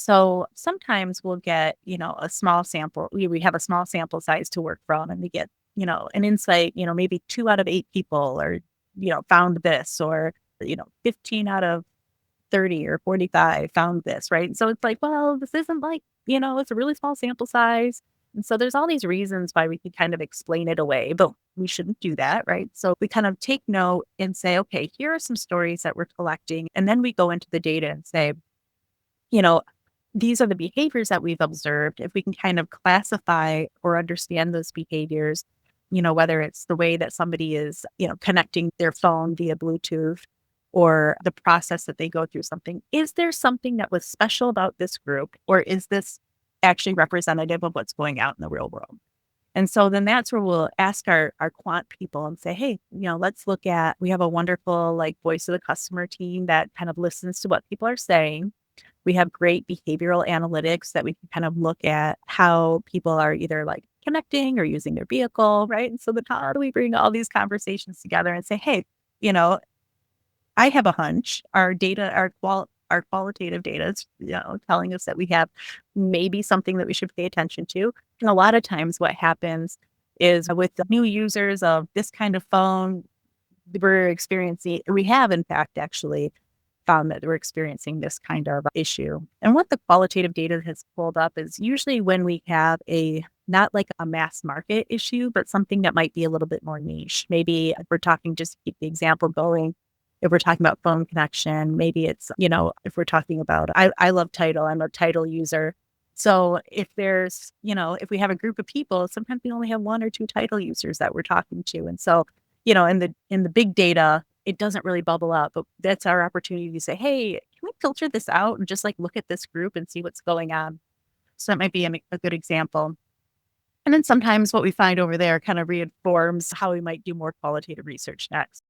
So sometimes we'll get, a small sample. We have a small sample size to work from, and we get, an insight, maybe 2 out of 8 people or, found this, or, 15 out of 30 or 45 found this, right? And so it's like, well, this isn't like, it's a really small sample size. And so there's all these reasons why we could kind of explain it away, but we shouldn't do that, right? So we kind of take note and say, okay, here are some stories that we're collecting. And then we go into the data and say, you know, these are the behaviors that we've observed. If we can kind of classify or understand those behaviors, whether it's the way that somebody is, connecting their phone via Bluetooth or the process that they go through something, is there something that was special about this group, or is this actually representative of what's going out in the real world? And so then that's where we'll ask our quant people and say, hey, let's look at, we have a wonderful like voice of the customer team that kind of listens to what people are saying. We have great behavioral analytics that we can kind of look at how people are either like connecting or using their vehicle, right? And so then how do we bring all these conversations together and say, hey, you know, I have a hunch. Our data, our qualitative data is, telling us that we have maybe something that we should pay attention to. And a lot of times what happens is with the new users of this kind of phone, we have in fact actually found that we're experiencing this kind of issue. And what the qualitative data has pulled up is usually when we have not like a mass market issue, but something that might be a little bit more niche. Maybe if we're talking, just to keep the example going, if we're talking about phone connection, maybe it's, if we're talking about, I love Tidal, I'm a Tidal user. So if there's, if we have a group of people, sometimes we only have 1 or 2 Tidal users that we're talking to. And so, in the big data, it doesn't really bubble up, but that's our opportunity to say, hey, can we filter this out and just like look at this group and see what's going on? So that might be a good example. And then sometimes what we find over there kind of reinforms how we might do more qualitative research next.